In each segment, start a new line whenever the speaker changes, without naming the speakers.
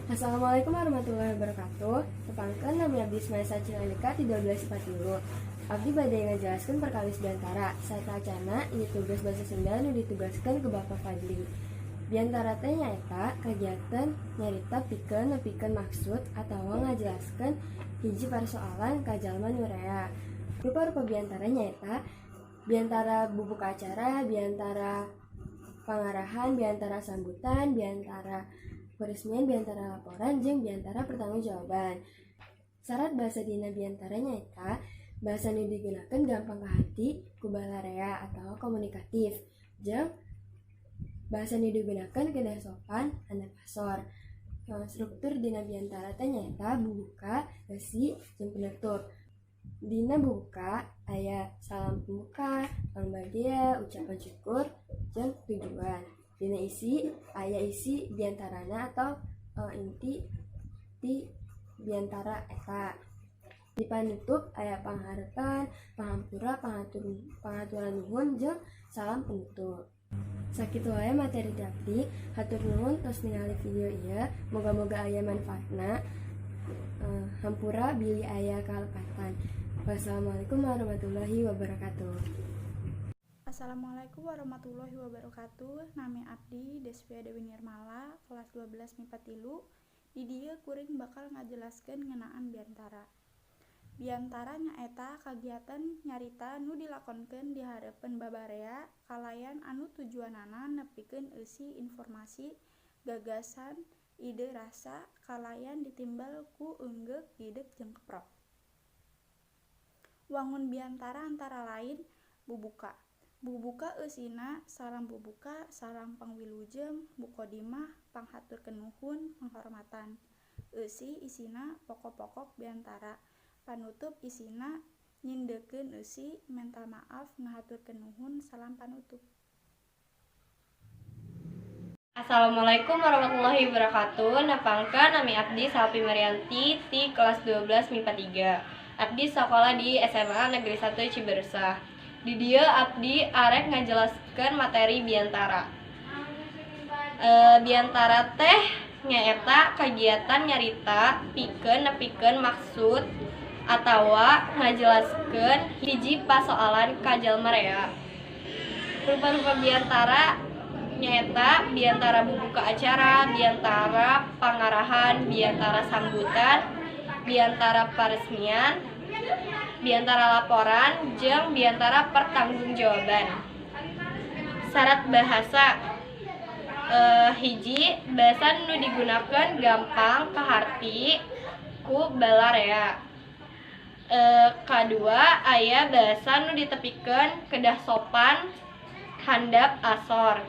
Assalamualaikum warahmatullahi wabarakatuh. Tepangkeun nami abdi Ismail Cilalika 1340. Abdi bade ngajelaskeun perkawis biantara. Saeta acana ieu tugas basa Sunda nu ditugaskeun ke Bapak Fadli. Biantara teh nyaeta kagiatan nyarita pikeun nepikeun maksud atawa ngajelaskeun hiji persoalan ka jalma nu rea. Rupa-rupa biantara nyaeta biantara bubuk acara, biantara pangarahan, biantara sambutan, biantara peresmian, biantara laporan, jeung biantara pertanggungjawaban. Syarat bahasa dina biantara nyaeta bahasa nu digunakeun gampang kahati ku balarea atau komunikatif, jeung bahasa nu digunakeun kedah sopan handap asor. Struktur dina biantara teh nyaeta bubuka, eusi, jeung penutup. Dina bubuka aya salam pembuka, pambagia, ucapan syukur, jeung tujuan. Dina isi aya isi biantarana atau inti di biantara eta. Di panutup aya panghareupan, pangampura, pangaturan nuhun, jeung salam penutup. Sakitu wae materi abdi. Hatur nuhun tos ningali video ieu. Moga-moga aya manfaatna. Hampura bilih aya kalepatan. Wassalamualaikum warahmatullahi wabarakatuh.
Assalamualaikum warahmatullahi wabarakatuh. Nami abdi Desvia Dewi Nirmala, kelas 12 MIPA 3. Di dieu kuring bakal ngajelaskeun ngeunaan biantara. Biantara nyaeta kagiatan nyarita nu dilakonkeun di hareupeun babarea kalayan anu tujuanana nepikeun eusi informasi, gagasan, ide rasa kalayan ditimbal ku eungeuk, didek, jeung keprok. Wangun biantara antara lain bubuka. Bubuka eusina salam bubuka, salam pangwilujeng, muqaddimah, panghaturkeun nuhun, penghormatan. Eusi isina pokok-pokok biantara. Panutup isina nyindeukeun eusi, menta maaf, ngahaturkeun nuhun, salam panutup.
Assalamualaikum warahmatullahi wabarakatuh. Nepangkeun nami abdi Salpi Marianti ti kelas 12 MIPA 3. Abdi sakola di SMA Negeri 1 Cibarusah. Di dieu abdi arek ngajelaskeun materi biantara. Biantara teh nyaeta kagiatan nyarita pikeun nepikeun maksud atawa ngajelaskeun hiji pasoalan ka jalma rea. Rupa-rupa biantara nyaeta biantara bubuka acara, biantara pangarahan, biantara sambutan, biantara peresmian, biantara laporan, jeung biantara pertanggungjawaban. Syarat bahasa hiji, bahasa nu digunakeun gampang kaharti ku balarea. Kadua, aya bahasa nu ditepikeun kedah sopan handap asor.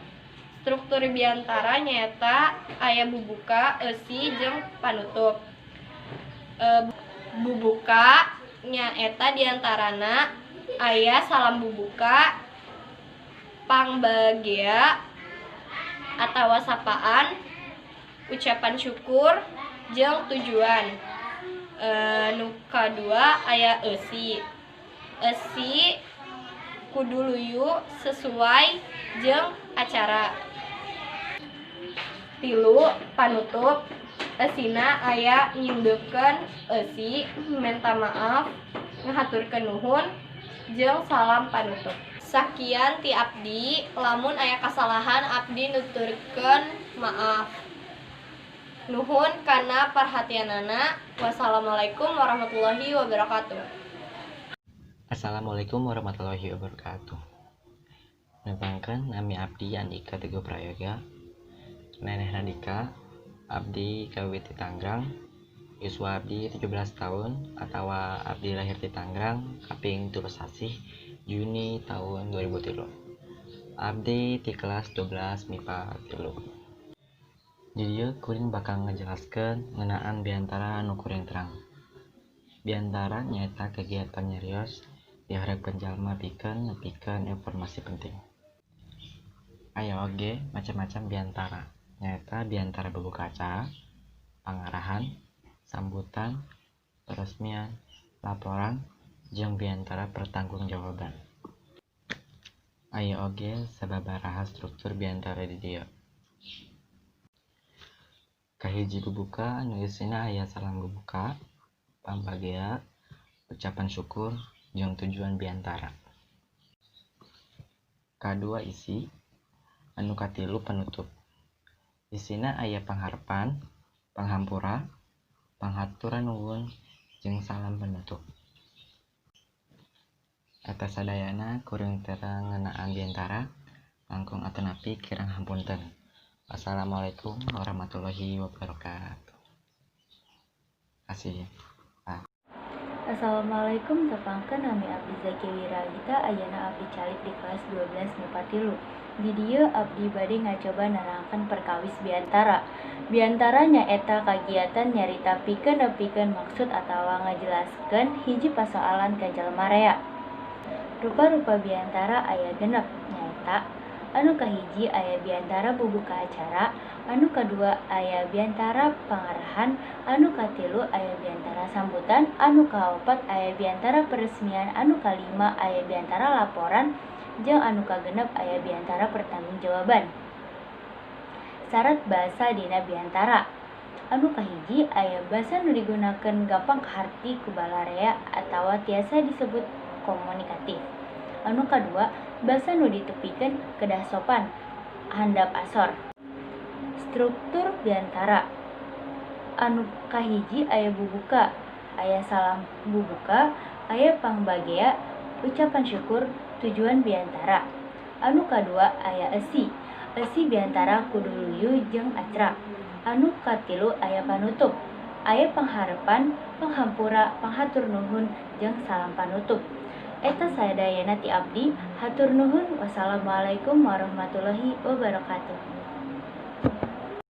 Struktur biantara nyaeta aya bubuka, eusi, jeung panutup. Bubuka nyaeta diantarana aya salam bubuka, pangbagia atawa sapaan, ucapan syukur, jeung tujuan. Nu kadua aya eusi. Eusi kudu luyu sesuai jeung acara. 3, panutup. Eusina aya nyindeukeun eusi, menta maaf, ngahaturkeun nuhun, jeung salam panutup. Sakian ti abdi, lamun aya kasalahan abdi nuturkeun maaf. Nuhun kana perhatianana. Wassalamualaikum warahmatullahi wabarakatuh.
Assalamualaikum warahmatullahi wabarakatuh. Nepangkeun nami abdi Andika Teguh Prayoga. Neneh Nandika, abdi kawit di Tangerang. Yuswa abdi 17 tahun atawa abdi lahir di Tangerang kaping 3 sasih Juni tahun 2003. Abdi di kelas 12 MIPA 3. Jadi kuring bakal ngejelaskeun ngeunaan biantara anu kuring terang. Biantara nyaeta kegiatan nyarios dihareupeun jalma pikeun nepikeun informasi penting. Aya oge macam-macam biantara. Nyaeta biantara bubuka acara, pangarahan, sambutan, peresmian, laporan, jeung biantara pertanggungjawaban. Aya oge sababaraha struktur biantara di dieu. kahiji bubuka anu isina aya salam bubuka, pambagea, ucapan syukur, jeung tujuan biantara. Kadua isi, anu katilu penutup. Isina aya pangharepan, panghampura, panghaturan nuhun, jeung salam penutup. Eta sadayana kuring terang ngeunaan biantara, langkung atenapi kirang hampunten. Wassalamualaikum warahmatullahi wabarakatuh. Kasih.
Assalamualaikum, tepangkeun nami abdi Zaki Wiragita, ayeuna abdi calik di kelas 12 MIPA 3. Di dieu abdi bade ngacoba nerangkeun perkawis biantara. Biantara nyaeta kagiatan nyarita pikeun maksud atawa ngajelaskeun hiji pasoalan ka jalma rea. Rupa-rupa biantara aya genep, nyaeta anu kahiji aya biantara bubuka acara, anu kadua aya biantara pangarahan, anu katilu aya biantara sambutan, anu kaopat aya biantara peresmian, anu kalima aya biantara laporan, jeung anu kagenep aya biantara pertanggungjawaban. Syarat basa dina biantara. Anu kahiji aya basa nu digunakeun gampang kaharti ku balarea atawa tiasa disebut komunikatif. Anu kadua, basa nu ditepikeun kedah sopan, handap asor. Struktur biantara. Anu kahiji aya bubuka, aya salam bubuka, aya pangbagea, ucapan syukur, tujuan biantara. Anu kadua aya esi. Esi biantara kudu luyu jeung acra. Anu katilu aya panutup. Aya pangharepan, panghampura, panghatur nuhun, jeung salam panutup. Eta sadayana ti abdi, hatur nuhun. Wassalamualaikum warahmatullahi wabarakatuh.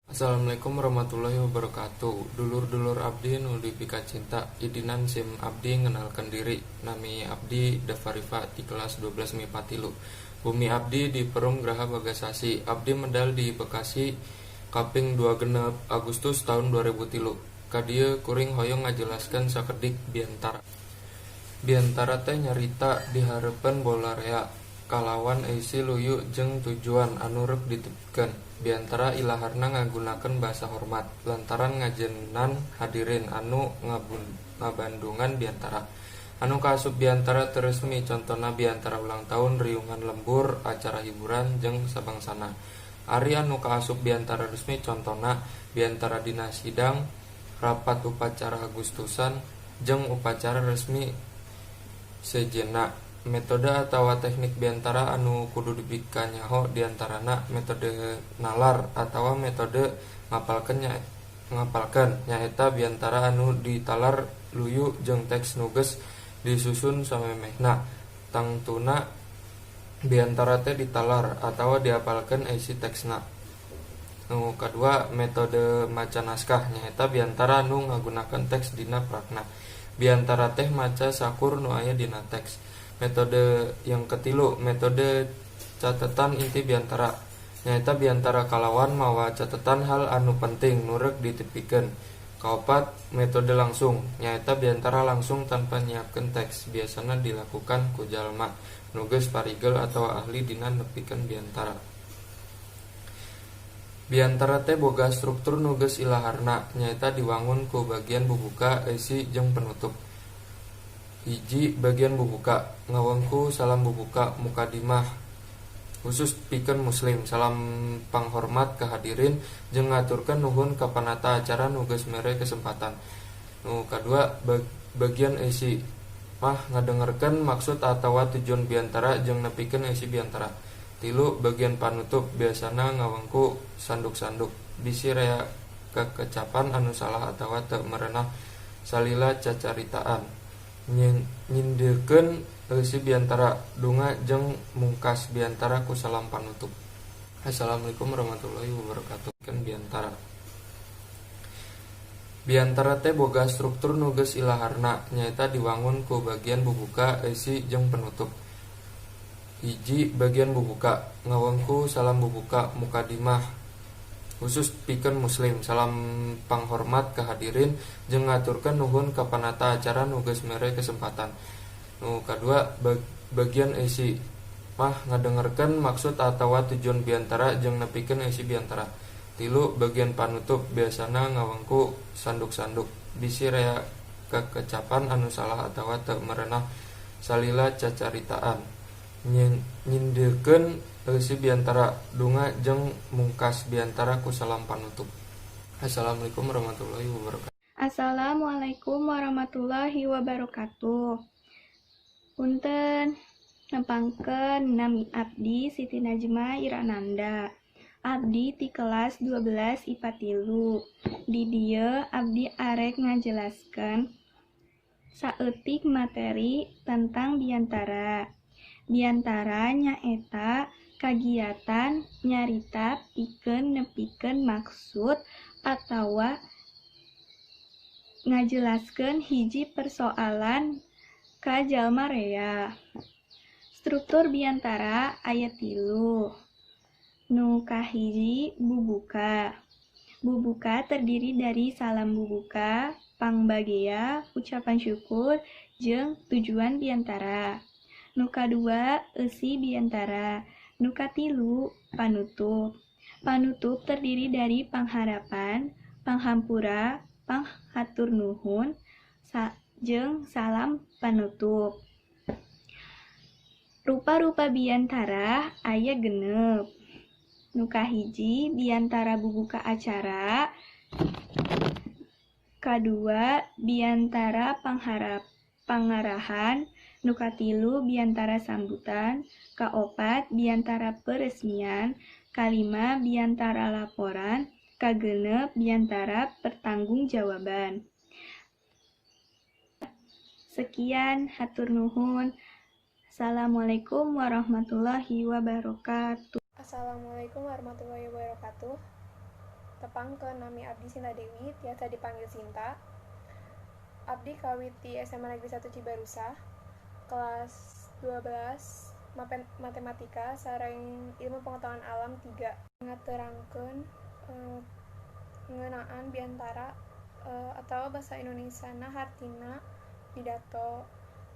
Assalamualaikum warahmatullahi wabarakatuh. Dulur-dulur abdi nu dipika cinta, idinan sim abdi ngenalkan diri. Nami abdi Davarifa di kelas 12 MIPA 3. Bumi abdi di Perum Graha Bagasasi. Abdi medal di Bekasi kaping 26 Agustus tahun 2003. Kadieu kuring hoyong ngajelaskeun sakedik biantara. Biantara teh nyarita dihareupeun bola rea kalawan isi luyu jeung tujuan anu rek ditepikeun. Biantara ilaharna ngagunakeun basa hormat lantaran ngajennan hadirin anu ngabandungan biantara. Anu kaasup biantara teresmi contona biantara ulang tahun, riungan lembur, acara hiburan, jeung sabangsana. Ari anu kaasup biantara resmi contona biantara dina sidang, rapat upacara Agustusan, jeung upacara resmi sejenna. Metode atawa teknik biantara anu kudu dipika nyaho diantarana metode nalar atawa metode ngapalkeun nyaeta biantara anu ditalar luyu jeung teks nuges disusun samemehna. Tangtuna biantara teh ditalar atawa diapalkeun isi teksna. Nu kadua metode maca naskah nyaeta biantara anu ngagunakeun teks dina prakna. Biantara teh maca sakur nu aya dina teks. Metode yang ketilu, metode catatan inti biantara. Nyaeta biantara kalawan mawa catatan hal anu penting nu rek ditepikeun. Kaopat, metode langsung. Nyaeta biantara langsung tanpa nyiapkeun teks. Biasana dilakukan ku jalma nu geus parigel atawa ahli dina nepikeun biantara. Biantara teh boga struktur nu geus ilaharna, nyaeta diwangun ku bagian bubuka, esi, jeung penutup. Hiji, bagian bubuka, ngawengku salam bubuka mukadimah khusus pikeun muslim, salam panghormat ka hadirin, jeung ngaturkeun nuhun ka panata acara nu geus mere kesempatan. Nu kadua, bagian esi, ngadengerkeun maksud atawa tujuan biantara jeung nepikeun esi biantara. Tilu, bagian panutup, biasana ngawengku sanduk-sanduk, bisi rea kekecapan anu salah atawa teu merenah salila cacaritaan. Nyindirkeun isi biantara, dunga jeung mungkas biantara ku salam panutup. Assalamualaikum warahmatullahi wabarakatuh. Biantara. Biantara teh boga struktur nu geus ilaharna, nyaeta diwangun ku bagian bubuka, isi, jeung penutup. Hiji, bagian bubuka, ngawengku salam bubuka mukadimah khusus pikeun muslim, salam panghormat ka hadirin, jeung ngaturkeun nuhun ka panata acara nu geus mere kesempatan. Nu kadua, bagian isi, ngadengerkeun maksud atawa tujuan biantara jeung nepikeun isi biantara. Tilu bagian panutup biasana ngawangku sanduk-sanduk bisi rea kekecapan anu salah atawa teu merenah salila cacaritaan nyindirkeun eusi biantara dunga jeung mungkas biantara ku salam panutup. Assalamualaikum warahmatullahi wabarakatuh.
Assalamualaikum warahmatullahi wabarakatuh. Punten, nepangkeun nami abdi Siti Najma Irananda. Abdi ti kelas 12 IPA 3. Di dieu abdi arek ngajelaskeun saeutik materi tentang biantara. Biantara nyaeta kagiatan nyarita pikeun nepikeun maksud atawa ngajelaskeun hiji persoalan ka jalma rea. Struktur biantara aya 3. Nu kahiji bubuka. Bubuka terdiri dari salam bubuka, pangbagea, ucapan syukur, jeung tujuan biantara. Nu kadua eusi biantara. Nu katilu panutup. Panutup terdiri dari pangharapan, panghampura, panghatur nuhun, jeung salam panutup. Rupa-rupa biantara aya 6. Nu kahiji biantara bubuka acara, kadua biantara pangarahan, nu katilu biantara sambutan, kaopat biantara peresmian, kalima biantara laporan, kagenep biantara pertanggungjawaban. Sekian, hatur nuhun. Assalamualaikum warahmatullahi wabarakatuh.
Assalamualaikum warahmatullahi wabarakatuh. Tepangkeun nami abdi Sinta Dewi, tiasa dipanggil Sinta. Abdi kawit di SMA Negeri 1 Cibarusah, kelas 12 matematika sareng ilmu pengetahuan alam 3. Ngaterangkeun ngeunaan biantara atau bahasa Indonesiana hartina pidato.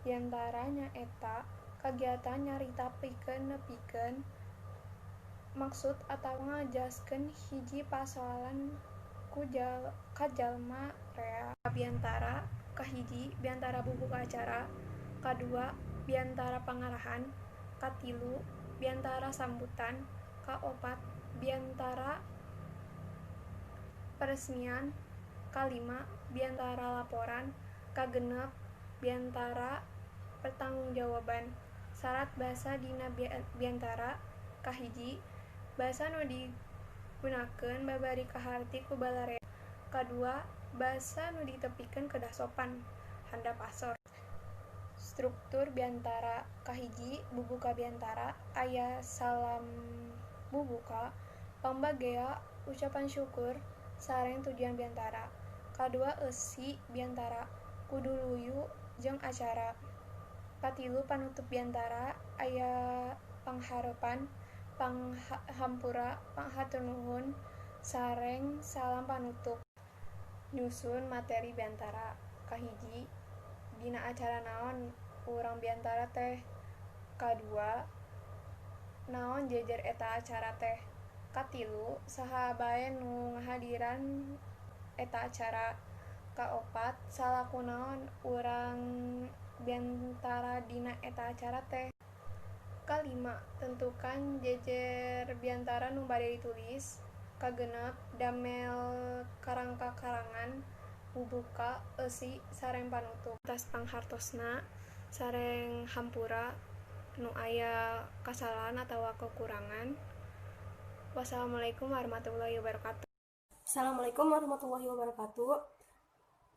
Biantara nyaeta kagiatan nyarita pikeun nepikeun maksud atau ngajaskeun hiji pasoalan ka jalma rea. Biantara kahiji biantara bubuka acara, kadua biantara pangarahan, katilu biantara sambutan, kaopat biantara peresmian, kalima biantara laporan, kagenep biantara pertanggungjawaban. Syarat basa dina biantara kahiji basa nu digunakeun babari kaharti ku balarea. Kadua, basa nu ditepikeun kedah sopan, handap asor. Struktur biantara kahiji bubuka biantara aya salam bubuka, pambagea, ucapan syukur, sareng tujuan biantara. Kadua eusi biantara kudu luyu jeung acara. Katilu panutup biantara aya pangharepan, panghampura, panghatur nuhun, sareng salam panutup. Nyusun materi biantara kahiji dina acara naon urang biantara teh. Kadua naon jejer eta acara teh. Katilu saha bae nu ngahadiran eta acara. Kaopat salaku naon urang biantara dina eta acara teh. Kalima, tentukan jejer biantara nu bade ditulis. Kagenep, damel karangka karangan, bubuka, eusi, sareng panutup. Tas panghartosna, sareng hampura, nu aya kasalahan atawa kekurangan. Wassalamualaikum warahmatullahi wabarakatuh.
Assalamualaikum warahmatullahi wabarakatuh.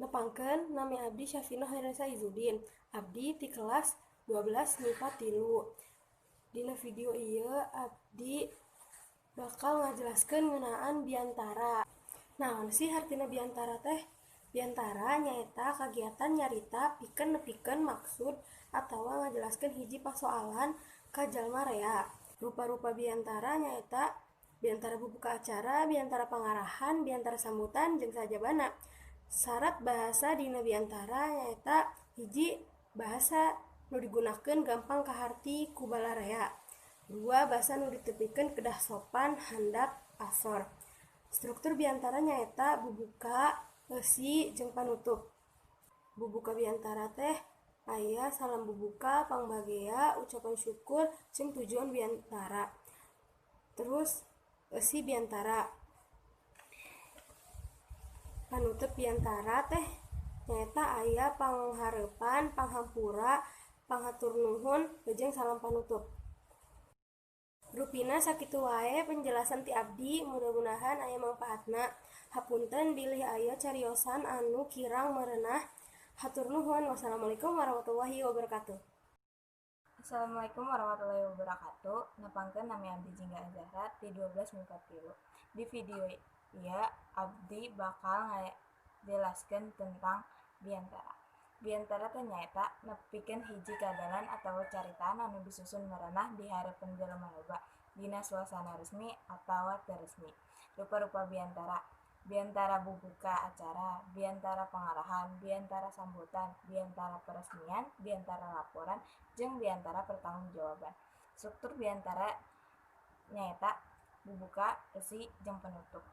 Nepangkeun nami abdi Syafina Hairunisa Izudin. Abdi ti kelas 12 MIPA 3. Dina video ieu abdi bakal ngajelaskeun ngeunaan biantara. Naon sih hartina biantara teh? Biantara nyaeta kagiatan nyarita pikeun nepikeun maksud atawa ngajelaskeun hiji pasoalan ka jalma rea. Rupa-rupa biantara nyaeta biantara bubuka acara, biantara pangarahan, biantara sambutan, jeung sajabana. Syarat bahasa dina biantara nyaeta hiji bahasa nu digunakeun gampang kaharti ku balarea. Dua, basa nu ditepikeun kedah sopan, handap, asor. Struktur biantara nyaeta bubuka, eusi, jeung panutup. Bubuka biantara teh aya salam bubuka, pangbagea, ucapan syukur, jeung tujuan biantara. Terus eusi biantara. Panutup biantara teh nyaeta aya panghareupan, panghampura, panghatur nuhun, jeung salam panutup. Rupina sakitu wae penjelasan ti abdi, mudah-mudahan aya mangpaatna. Hapunten bilih aya cariosan anu kirang merenah. Hatur nuhun. Wassalamualaikum warahmatullahi wabarakatuh.
Assalamualaikum warahmatullahi wabarakatuh. Nepangkeun nami abdi Jingga Azahra di 12.43. Di video ieu abdi bakal ngajelaskeun tentang biantara. Biantara teh nyaeta nepikeun hiji kadalan atawa caritaan anu disusun merenah di hareupeun jelema loba dina suasana resmi atawa teu resmi. Rupa-rupa biantara: biantara bubuka acara, biantara pangarahan, biantara sambutan, biantara peresmian, biantara laporan, jeung biantara pertanggungjawaban. Struktur biantara nyaeta bubuka, eusi, jeung penutup.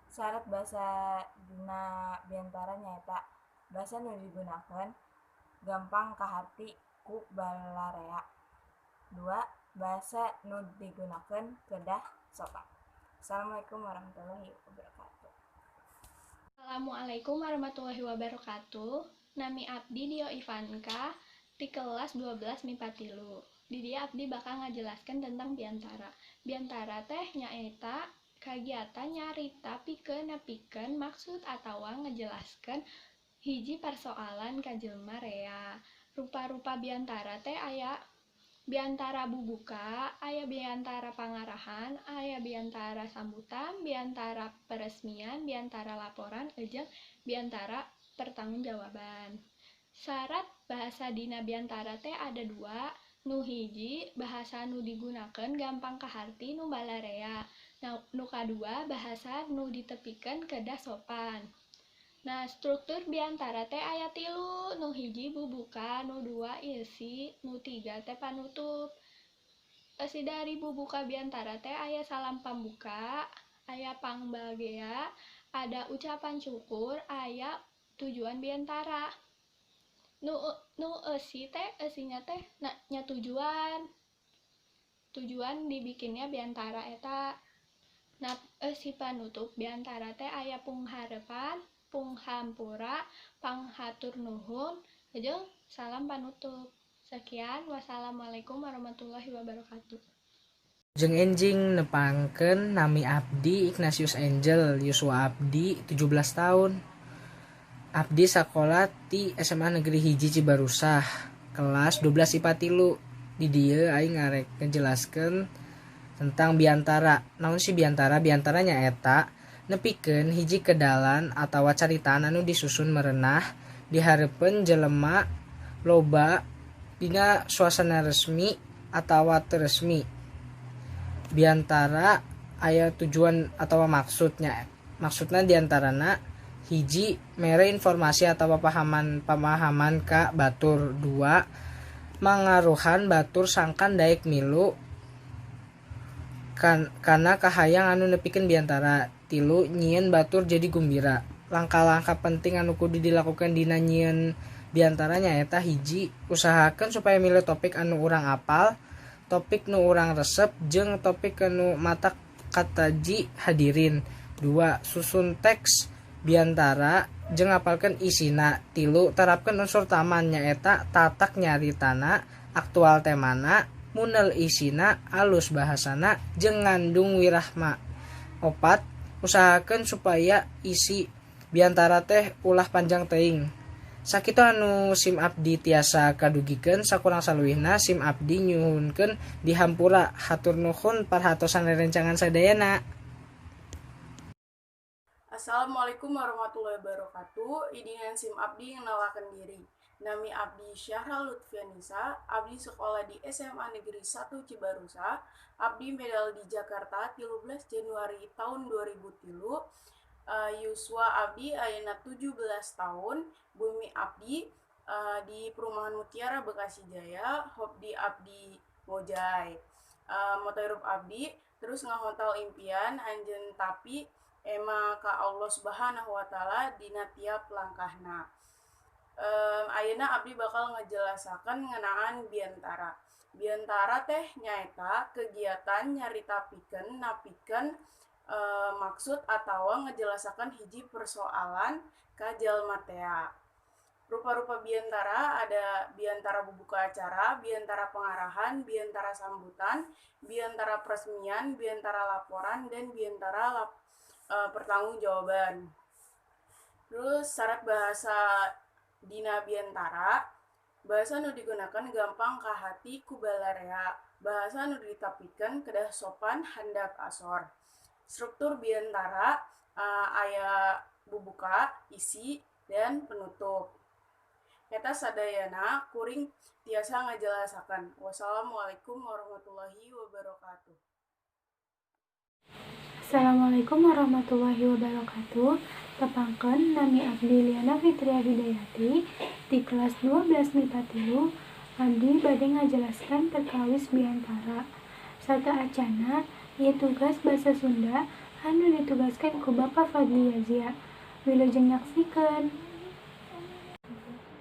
Syarat basa dina biantara nyaeta basa nu digunakeun gampang kaharti ku balarea. 2. Basa nu digunakeun kedah sopan. Assalamualaikum warahmatullahi wabarakatuh.
Assalamualaikum warahmatullahi wabarakatuh. Nami abdi Dio Ivanka di kelas 12 MIPA 3. Di dia abdi bakal ngajelaskeun tentang biantara. Biantara teh nyaeta kagiatan nyarita nepikeun maksud atawa ngajelaskeun hiji persoalan ka jelema rea. Rupa-rupa biantara teh aya biantara bubuka, aya biantara pangarahan, aya biantara sambutan, biantara peresmian, biantara laporan, jeung biantara pertanggungjawaban. Syarat bahasa dina biantara teh ada 2. Nu hiji bahasa nu digunakeun gampang kaharti nu balarea. Nu kadua bahasa nu ditepikeun kedah sopan. Nah, struktur biantara teh aya 3, nu hiji bubuka, nu 2 eusi, nu 3 teh panutup. Eusi dari bubuka biantara teh aya salam pambuka, aya pangbagea, ada ucapan syukur, aya tujuan biantara. Nu eusi teh eusinya teh nya tujuan. Tujuan dibikinnya biantara eta. Nah, eusi panutup biantara teh aya punghareupan, punghampura, panghatur nuhun, jeung salam panutup. Sekian, wassalamualaikum warahmatullahi wabarakatuh.
Jeung enjing nepangkeun nami abdi Ignatius Angel Yuswa abdi 17 tahun. Abdi sakola ti SMA Negeri 1 Cibarusah kelas 12 IPA 3. Di dieu aing ngarek ngejelaskeun tentang biantara. Naon sih biantara? Biantara nyaeta nepikeun hiji kedalan atawa caritaan anu disusun merenah di hareupeun jelema loba dina suasana resmi atawa teu resmi. Biantara aya tujuan atawa maksudna diantarana hiji mere informasi atawa pamahaman ka batur. 2. Mangaruhan batur sangkan daek milu kana kahayang anu nepikeun biantara. 3. Nyieun batur jadi gumbira. Langkah-langkah penting anu kudu dilakukan dina nyieun biantara nyaeta hiji usahakeun supaya milih topik anu urang apal, topik nu urang resep, jeung topik anu mata kataji hadirin. 2. Susun teks biantara jeung apalkeun isina. 3. Terapkeun unsur taman nyaeta tatak nyaritana, aktual temana, munel isina, alus bahasana, jeung ngandung wirahma. 4. Usahakeun supaya isi biantara teh ulah panjang teuing. Sakitu anu SIM abdi tiasa kadugikeun, sakurang saluwihna SIM abdi nyuhunkeun dihampura. Hatur nuhun parhatosan rerencangan sadayana.
Assalamualaikum warahmatullahi wabarakatuh. Idingan SIM abdi ngenalakeun diri. Nami abdi Syahra Lutfianisa, abdi sekolah di SMA Negeri 1 Cibarusah, abdi medal di Jakarta 13 Januari tahun 2003. Yuswa abdi ayeuna 17 tahun, bumi abdi di Perumahan Mutiara Bekasi Jaya, hobdi abdi ngojay. Moto hirup abdi terus ngahontal impian anjeun tapi ema ka Allah Subhanahu wa taala dina tiap langkahna. Ayeuna abdi bakal ngejelasaken ngenaan biantara. Biantara teh nyaeta kegiatan nyaritapikeun napikeun maksud atawa ngejelasaken hiji persoalan ka jalma tea. Rupa-rupa biantara ada biantara bubuka acara, biantara pengarahan, biantara sambutan, biantara peresmian, biantara laporan, dan biantara pertanggungjawaban. Terus syarat bahasa dina biantara, bahasa nu digunakan gampang ka hati ku balarea, bahasa nu ditapikeun kedah sopan handap asor. Struktur biantara aya bubuka, isi, dan penutup. Eta sadayana kuring tiasa ngajelasaken. Wassalamualaikum warahmatullahi wabarakatuh.
Assalamualaikum warahmatullahi wabarakatuh. Tepangkeun nami abdi Liana Fitria Hidayati di kelas 12 MIPA 3. Abdi bade ngajelaskan perkawis biantara. Sarta acana ieu tugas basa Sunda anu ditugaskan ku Bapak Fadli Yazia. Wilujeng nyaksikeun.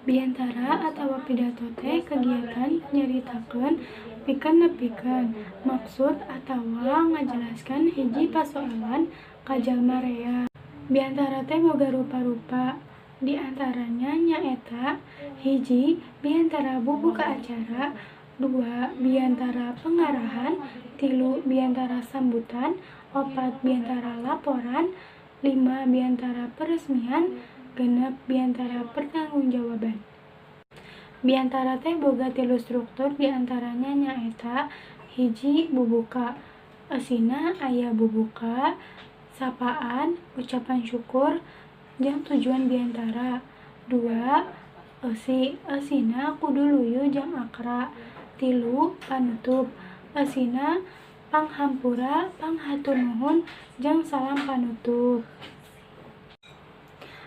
Biantara atawa pidato teh kegiatan nyaritakeun pikeun nepikeun maksud atawa ngajelaskan hiji pasoalan ka jalma rea. Biantara teh boga rupa-rupa. Di antaranya nyaeta hiji biantara bubuka acara, 2 biantara pengarahan, 3 biantara sambutan, 4 biantara laporan, 5 biantara peresmian, 6 biantara pertanggungjawaban. Biantara teh boga 3 struktur diantaranya nyaeta hiji bubuka. Eusina aya bubuka, sapaan, ucapan syukur, jeung tujuan biantara. 2 eusina kudu luyu jeung akra. 3 panutup. Eusina panghampura, panghatur nuhun, jeung salam panutup.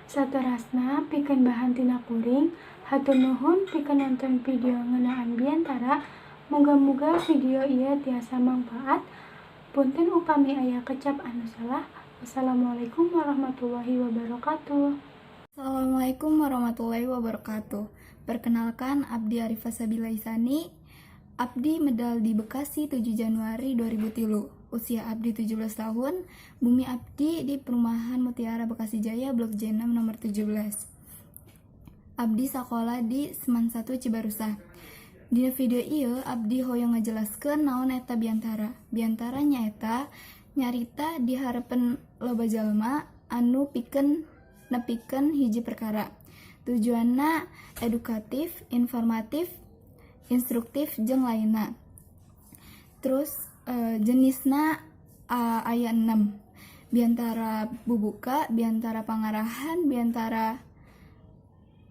Saterasna pikeun bahan tina kuring, hatur nuhun pikeun nonton video ngeunaan biantara. Muga-muga video ieu tiasa mangpaat. Punten upami aya kecap anu salah. Wassalamualaikum warahmatullahi wabarakatuh.
Assalamualaikum warahmatullahi wabarakatuh. Perkenalkan, Abdi Arifah Sabila Isani. Abdi medal di Bekasi 7 Januari 2003. Usia Abdi 17 tahun. Bumi Abdi di Perumahan Mutiara Bekasi Jaya Blok J6 nomor 17. Abdi sakola di Seman 1 Cibarusah. Di video ieu Abdi hoyong ngajelaskeun naon eta biantara. Biantara nyaeta nyarita di harapan loba jalma anu pikeun nepikeun hiji perkara. Tujuanna edukatif, informatif, instruktif jeung lainna. Terus jenisna aya 6. Biantara bubuka, biantara pangarahan, biantara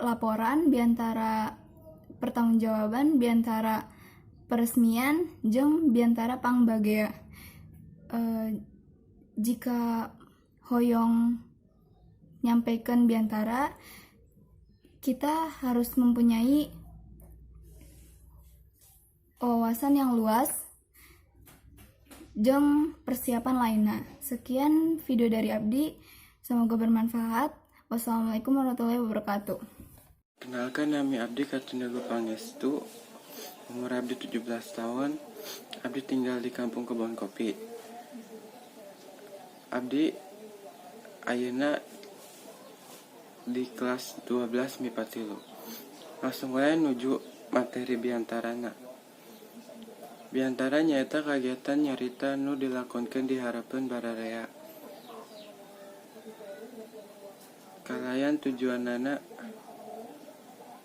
laporan, biantara pertanggungjawaban, biantara peresmian, jeung biantara pangbagea. Jika hoyong nyampaikan biantara, kita harus mempunyai wawasan yang luas jeung persiapan lainnya. Sekian video dari Abdi, semoga bermanfaat. Wassalamualaikum warahmatullahi wabarakatuh.
Kenalkan, nami Abdi Katundagu Pangestu. Umur Abdi 17 tahun. Abdi tinggal di Kampung Kebon Kopi. Abdi ayeuna di kelas 12 MIPA 3. Langsung wae nuju materi biantarana. Biantara nyaeta kagiatan nyarita nu dilakonkeun di harapan bararea. Kalayan tujuanana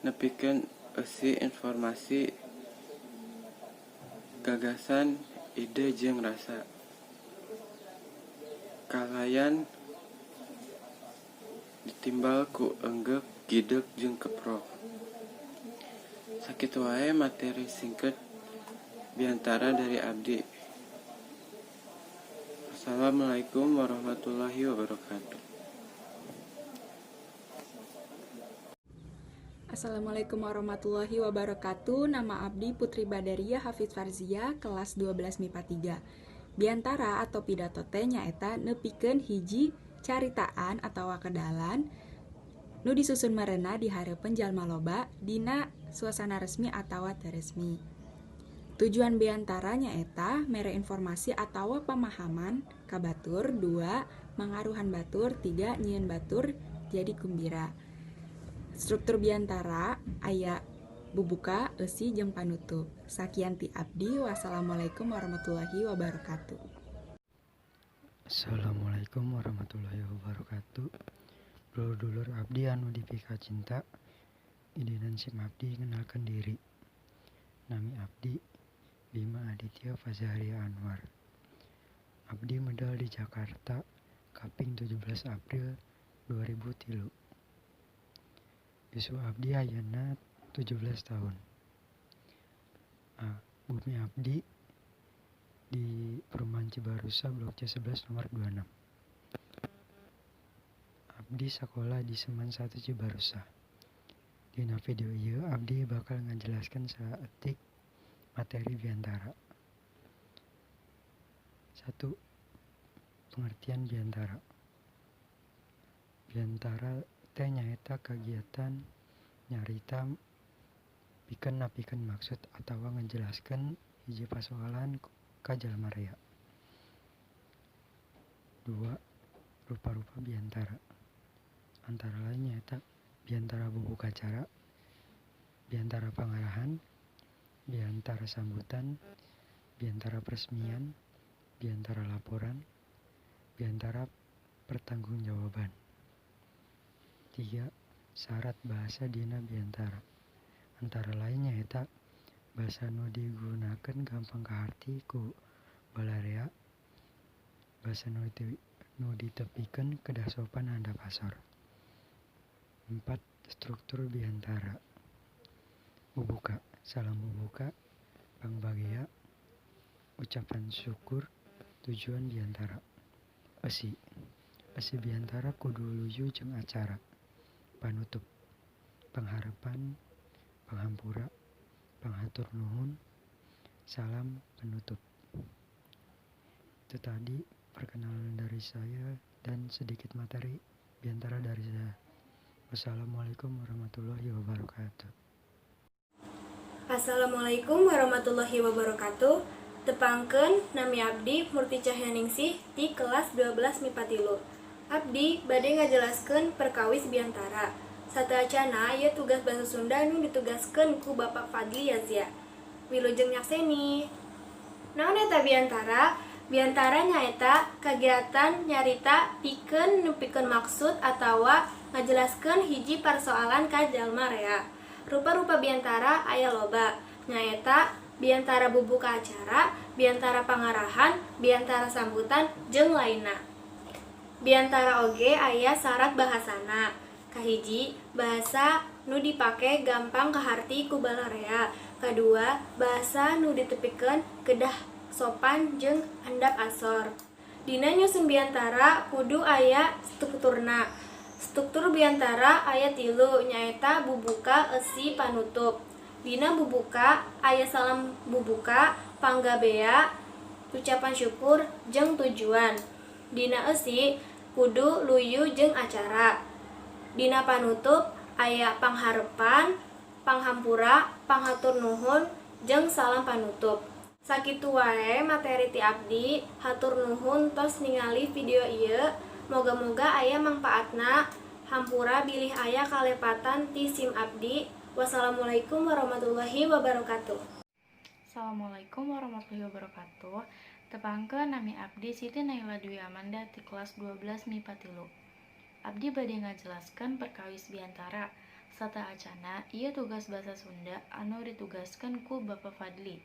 nepikeun eusi informasi, gagasan, ide jeung rasa. Kalayan ditimbal ku enggek, gideg jeung keprok. Sakitu wae materi singkat biantara dari Abdi. Assalamualaikum warahmatullahi wabarakatuh.
Assalamualaikum warahmatullahi wabarakatuh. Nama Abdi Putri Badaria Hafiz Farzia, kelas 12 MIPA 3. Biantara atau pidato teh nyaeta nepikeun hiji caritaan atau kedalan nu disusun marena di hareupeun jalma loba dina suasana resmi atau teu resmi. Tujuan beantara nyaeta mere informasi atau pemahaman ka batur. 2. Mangaruhan batur. 3. Nyieun batur jadi kumbira. Struktur biantara aya bubuka, eusi, jeung panutup. Sakian ti abdi. Wassalamualaikum warahmatullahi wabarakatuh.
Assalamualaikum warahmatullahi wabarakatuh. Dulur-dulur abdi anu dipika cinta, idinan sim abdi ngenalkeun diri. Nami abdi Bima Aditya Fazaharia Anwar. Abdi medal di Jakarta kaping 17 April 2003. Isu abdi ayeuna 17 tahun. Bumi abdi di Perumahan Cibarusa Blok C11 nomor 26. Abdi sakola di Seman 1 Cibarusa. Dina video ieu abdi bakal ngajelaskeun saeutik materi biantara. 1. Pengertian biantara. Biantara teh nyaeta kagiatan nyarita pikeun maksud atawa ngajelaskeun hiji pasoalan ka jalma rea. 2. Rupa-rupa biantara. Antara lain nyaeta biantara bubukacara, biantara pangarahan, biantara sambutan, biantara peresmian, biantara laporan, biantara pertanggungjawaban. 3. Syarat bahasa dina biantara. Antara lain nyaeta basa nu digunakeun gampang kaharti ku balarea, basa nu ditepikeun kedah sopan handap asor. 4. Struktur biantara. Bubuka, salam bubuka, pangbagia, ucapan syukur, tujuan biantara. Eusi biantara kudu luyu jeung acara. Panutup, pangharepan, panghampura, panghatur nuhun, salam penutup. Itu tadi perkenalan dari saya dan sedikit materi biantara dari saya. Wassalamualaikum warahmatullahi wabarakatuh.
Assalamualaikum warahmatullahi wabarakatuh. Tepangkeun nami abdi Murti Cahyaningsih di kelas 12 MIPA 3. Abdi bade ngajelaskeun perkawis biantara. Sateacana ieu tugas basa Sunda nu ditugaskeun ku Bapak Fadli Yazia. Wilujeng nyakseni. Naon eta biantara? Biantara nyaeta kagiatan nyarita pikeun nepikeun maksud atawa ngajelaskeun hiji persoalan ka jalma rea. Rupa-rupa biantara aya loba, nyaeta biantara bubuka acara, biantara pangarahan, biantara sambutan, jeung lainna. Biantara oge aya syarat bahasana. Kahiji, bahasa nu dipake gampang kaharti ku balarea. Kadua, bahasa nu ditepikeun kedah sopan jeung handap asor. Dina nyusun biantara kudu aya strukturna. Struktur biantara aya 3, nyaeta bubuka, eusi, panutup. Dina bubuka aya salam bubuka, panggabea, ucapan syukur, jeung tujuan. Dina eusi kudu luyu jeung acara. Dina panutup aya pangharepan, panghampura, panghatur nuhun, jeung salam panutup. Sakitu wae materi ti abdi. Hatur nuhun tos ningali video ieu. Moga-moga aya mangpaatna. Hampura bilih aya kalepatan ti sim abdi. Wassalamualaikum warahmatullahi wabarakatuh.
Assalamualaikum warahmatullahi wabarakatuh. Tepangkeun nami abdi Siti Naila Dwi Amanda di kelas 12 MIPA 3. Abdi bade ngajelaskeun perkawis biantara. Sateacana ieu tugas basa Sunda anu ditugaskeun ku Bapak Fadli.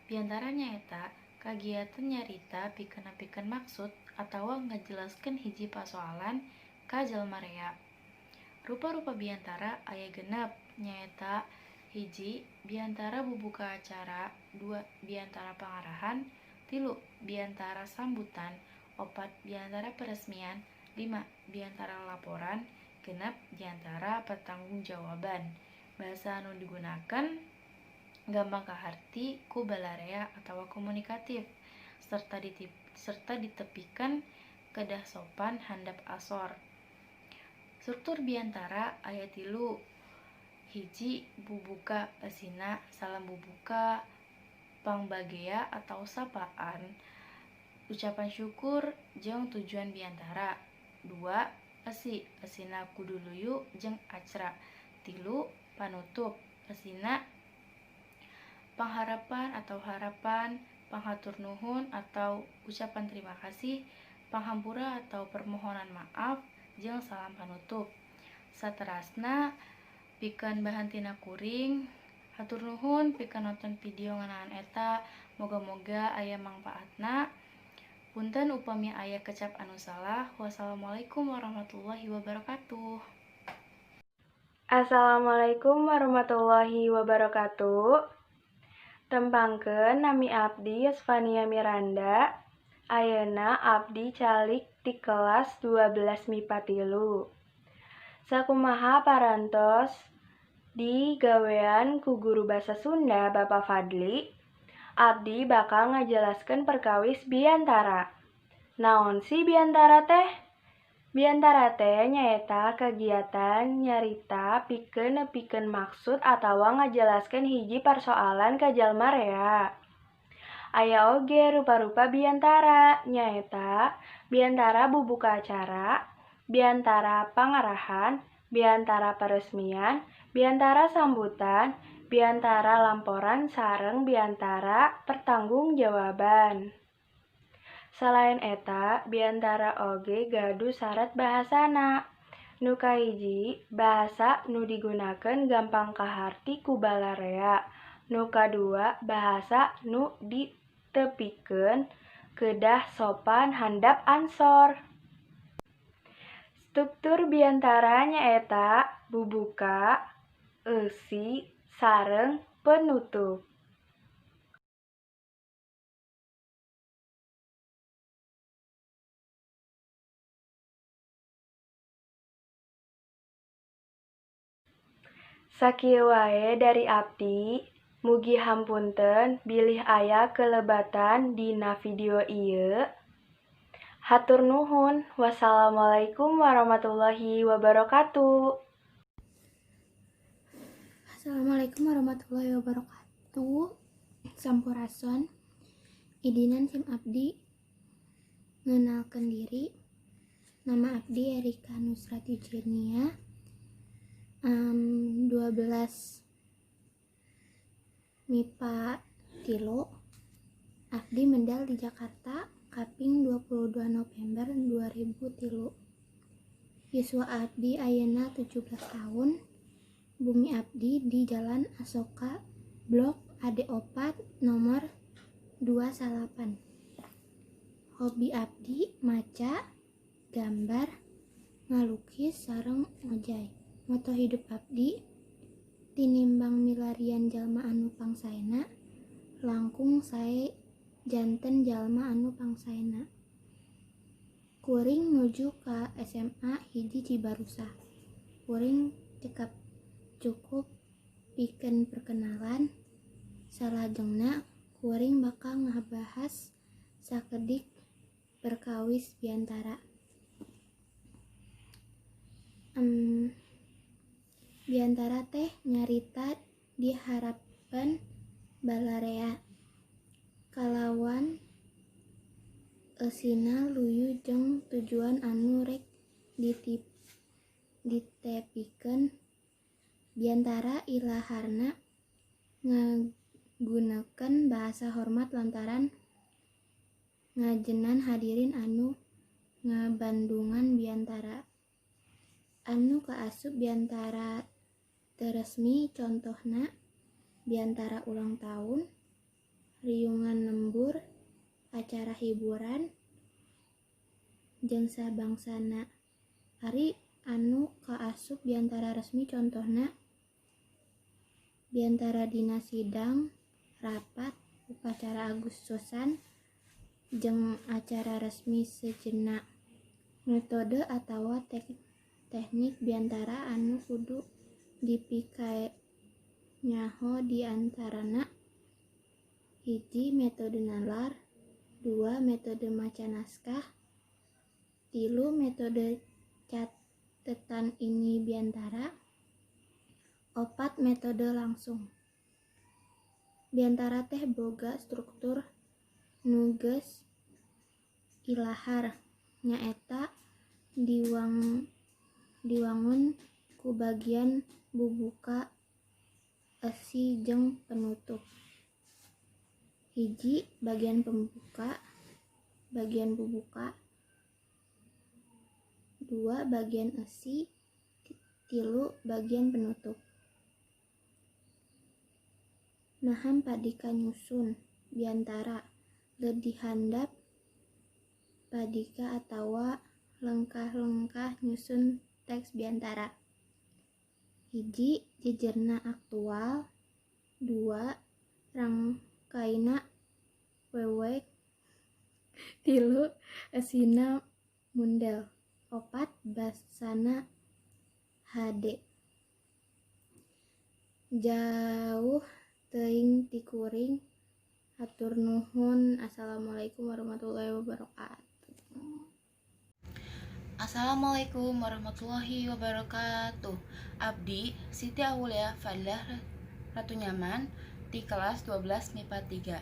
Biantara nyaeta kagiatan nyarita pikeun maksud atawa ngajelaskeun hiji pasoalan ka jalma rea. Rupa-rupa biantara aya 6, nyaeta 1. Biantara bubuka acara. 2. Biantara pangarahan. 3. Biantara sambutan. 4. Biantara peresmian. 5. Biantara laporan. 6. Biantara pertanggungjawaban. Bahasa anu digunakeun gampang kaharti ku balarea atawa komunikatif serta ditepikeun kedah sopan handap asor. Struktur biantara aya 3. Hiji, bubuka esina salam bubuka, pangbagea atau sapaan, ucapan syukur jeung tujuan biantara. 2. Esina kudu luyu jeung acra. 3. Panutup esina pangharapan atau harapan, panghatur nuhun atau ucapan terima kasih, panghampura atau permohonan maaf, jeung salam panutup. Saterasna pikeun bahan tina kuring, hatur nuhun pikeun nonton video ngeunaan eta, moga-moga aya mangpaatna. Punten upami aya kecap anu salah. Wassalamualaikum warahmatullahi wabarakatuh.
Assalamualaikum warahmatullahi wabarakatuh. Tembangkeun nami abdi Yusfania Miranda. Ayeuna abdi calik di kelas 12 MIPA 3. Sakumaha parantos di gawean ku guru basa Sunda Bapak Fadli, abdi bakal ngajelaskeun perkawis biantara. Naon sih biantara teh? Biantara teh nyaeta kegiatan nyarita pikeun nepikeun maksud atawa ngajelaskeun hiji persoalan ka jalma rea. Aya oge rupa-rupa biantara, nyaeta biantara bubuka acara, biantara pangarahan, biantara peresmian, biantara sambutan, biantara lamporan sareng biantara pertanggungjawaban. Selain eta, biantara oge gaduh syarat bahasana. Nu kahiji, bahasa nu digunakeun gampang kaharti ku balarea. Nu kadua, bahasa nu ditepikeun kedah sopan handap ansor. Struktur biantara nyaeta bubuka, eusi, sareng penutup. Sakieu wae dari abdi, mugi hampunten bilih aya kelebatan dina video ieu. Hatur nuhun. Wassalamualaikum warahmatullahi wabarakatuh.
Assalamualaikum warahmatullahi wabarakatuh. Sampurasun. Idinan sim abdi ngenalkeun diri. Nama abdi Erika Nusrati Jirnia. 12 MIPA 3. Abdi medal di Jakarta kaping 22 November 2003. Yuswa abdi ayeuna 17 tahun. Bumi abdi di Jalan Asoka Blok AD4 nomor 28. Hobi abdi maca, gambar, ngalukis sareng ngojay. Moto hidup abdi tinimbang milarian jalma anu pangsaena, langkung sae janten jalma anu pangsaena. Kuring nuju ka SMA hiji Cibarusah. Kuring cekap cukup pikeun perkenalan. Salajengna kuring bakal ngabahas sakedik perkawis biantara. Biantara teh nyarita diharapkeun balarea. Kalawan eusina luyu jeung tujuan anu rek ditepikeun. Biantara ilaharna ngagunakeun bahasa hormat lantaran ngajenan hadirin anu ngabandungan biantara. Anu kaasup biantara teresmi contohna biantara ulang tahun, riungan lembur, acara hiburan, jeung sabangsana. Ari anu kaasup biantara resmi contohna biantara dina sidang, rapat, upacara Agustusan, jeung acara resmi sejenak. Metode atawa teknik biantara anu kudu dipikae nyaho diantarana: hiji, metode nalar, 2. metode maca naskah,
Tilu metode catetan ini biantara. 4 metode langsung. Biantara teh boga struktur nuges ilahar nyaeta diwangun ku bagian bubuka esi jeung penutup. Hiji bagian bubuka. 2 bagian esi. 3 bagian penutup. Nahan padika nyusun biantara leuh handap padika atawa lengkah-lengkah nyusun teks biantara. Hiji jejerna aktual. 2 rangkaina wewek. 3 esina mundel. 4 basana HD. Jauh teuing ti kuring. Hatur nuhun. Assalamualaikum warahmatullahi wabarakatuh.
Assalamualaikum warahmatullahi wabarakatuh. Abdi Siti Aulia Fadilah Ratu Nyaman di kelas 12 MIPA 3.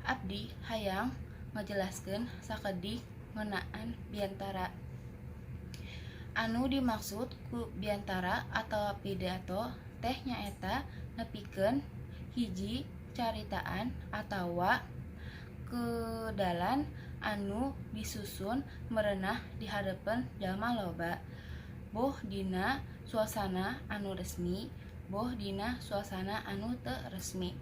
Abdi hayang ngajelaskeun sakedik ngeunaan biantara. Anu dimaksud ku biantara atau pidato teh nyaeta nepikeun hiji caritaan atawa kedalan anu disusun merenah di hadapan jalma loba, boh dina suasana anu resmi, boh dina suasana anu teu resmi.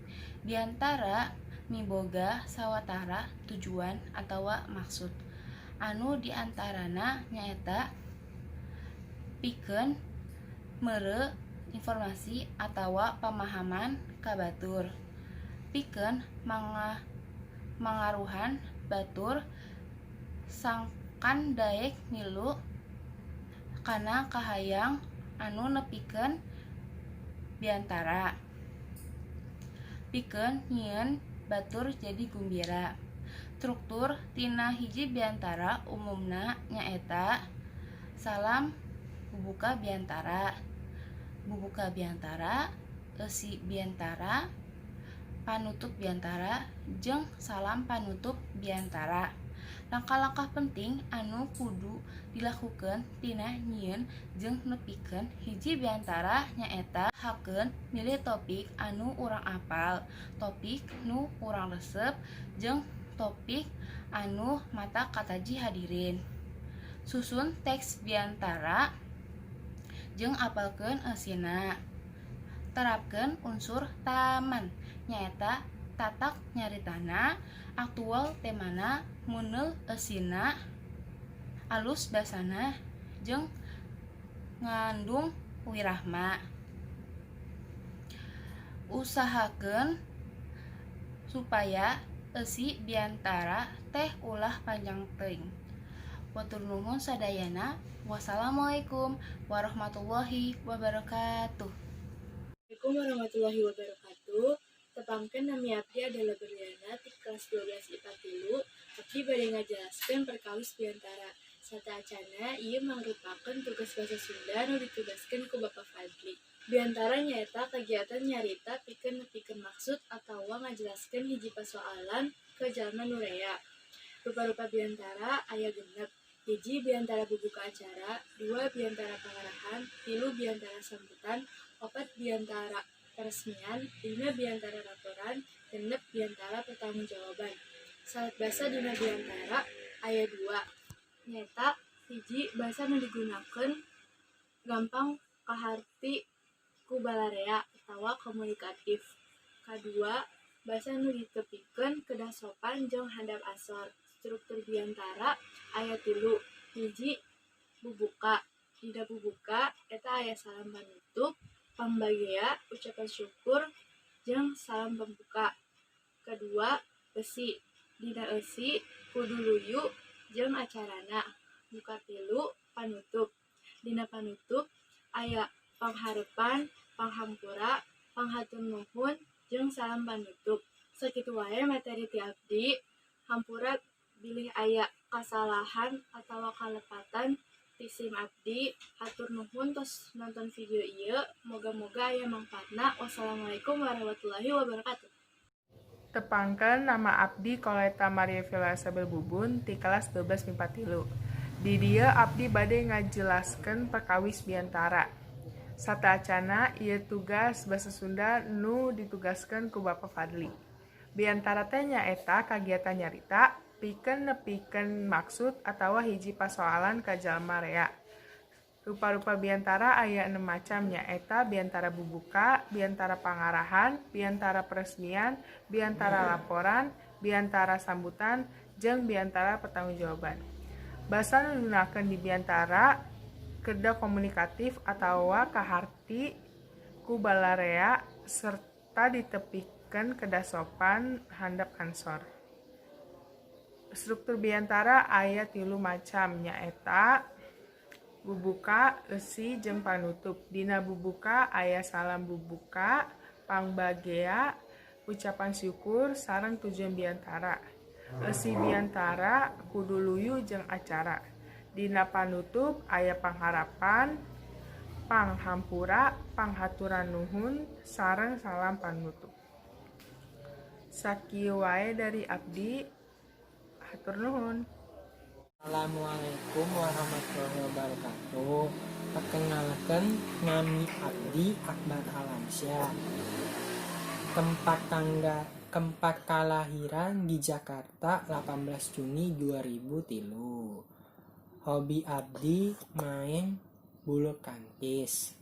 Biantara miboga sawatara tujuan atawa maksud. Anu diantarana nyaeta pikeun mere informasi atawa pamahaman ka batur, pikeun mangaruhan batur sangkan daek milu kana kahayang anu nepikeun biantara, pikeun nyieun batur jadi gumbira. Struktur tina hiji biantara umumna nyaeta salam bubuka biantara, esi biantara, panutup biantara, jeung salam panutup biantara. Langkah-langkah penting anu kudu dilakukeun tina nyieun jeung nepikeun hiji biantara nyaeta hakeun milih topik anu urang apal, topik nu urang resep, jeung topik anu mata kataji hadirin. Susun teks biantara jeung apalkeun esina. Terapkeun unsur taman nyaeta tatak nyaritana, aktual temana, munel esina, alus basana, jeung ngandung wirahma. Usahakeun supaya esi biantara teh ulah panjang teuing. Watur nuhun sadayana. Wassalamualaikum warahmatullahi wabarakatuh.
Assalamualaikum warahmatullahi wabarakatuh. Tepangkeun nami abdi adalah Berliana di kelas 12 IPA 3. Abdi bade ngajelaskeun perkawis biantara. Sataacana ieu mangrupakeun tugas basa Sunda nu ditugaskeun ku Bapak Fadli. Biantara nyaeta kagiatan nyarita pikeun nepikeun maksud atawa ngajelaskeun hiji pasoalan ke jalma nu rea. Rupa-rupa biantara aya genep. Hiji biantara bubuka acara, 2 biantara pangarahan, 3 biantara sambutan, 4 biantara peresmian, 5 biantara laporan, 6 biantara pertanggungjawaban. Salat basa dina biantara aya 2. Nyata hiji basa nu digunakeun gampang kaharti ku balarea atawa komunikatif. Kadua basa nu ditepikeun kedah sopan jeung handap asor. Struktur biantara aya 3. Hiji bubuka. Dina bubuka eta aya salam panutup, pambagea, ucapan syukur, jeung salam pembuka. Kedua esi. Dina esi kudu luyu jeung acarana. Buka 3 panutup. Dina panutup aya pangharepan, panghampura, panghatur nuhun, jeung salam panutup. Sakitu wae materi ti abdi. Hampura bilih aya
kasalahan atau kalepatan ti SIM abdi. Hatur nuhun tos nonton video ieu, moga-moga aya mangpaatna. Wassalamualaikum warahmatullahi wabarakatuh.
Tepangkeun nama abdi Koleta Maria Villa Isabel Bubun ti kelas 12 MIPA 3. Di dieu abdi bade ngajelaskeun perkawis biantara. Sataacana ieu tugas basa Sunda nu ditugaskeun ku Bapak Fadli. Biantara teh nyaeta kagiatan nyarita pikeun nepikeun maksud atawa hiji pasoalan ka jalma rea. Rupa-rupa biantara aya 6 macam nyaeta biantara bubuka, biantara pangarahan, biantara peresmian, biantara laporan, biantara sambutan, jeung biantara pertanggungjawaban. Basa nu digunakeun di biantara kedah komunikatif atawa kaharti ku balarea serta ditepikeun kedah sopan handap ansor. Struktur biantara aya 3 macam nyaeta bubuka, eusi, jeung panutup. Dina bubuka aya salam bubuka, pangbagea, ucapan syukur, sareng tujuan biantara. Eusi biantara kudu luyu jeung acara. Dina panutup aya pangharapan, panghampura, panghaturan nuhun, sareng salam panutup. Sakieu wae dari abdi. Hatur nuhun.
Assalamualaikum warahmatullahi wabarakatuh. Perkenalkan, nami abdi Akbar Alamsyah. Tempat kalahiran di Jakarta 18 Juni 2003. Hobi abdi main bulu tangkis.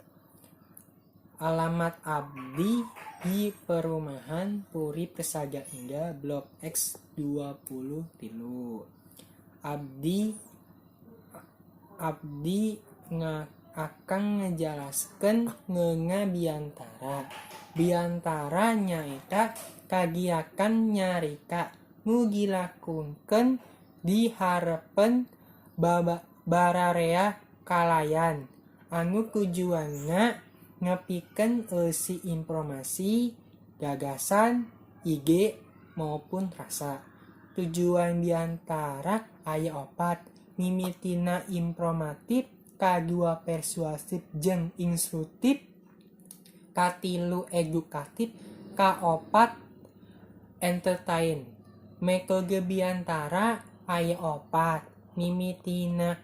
Alamat abdi di Perumahan Puri Pesaga Indah Blok X 23. Abdi akan ngejelaskeun ngeunga biantara. Biantara nyaeta kagiatan nyarita nu dilakukeun di hareupeun bararea kalayan anu tujuanna ngepikeun eusi informasi, gagasan, ide maupun rasa. Tujuan biantara aya 4, mimitina informatif, kadua persuasif jeung instruktif, katilu edukatif, kaopat entertain. Metode biantara aya 4, mimitina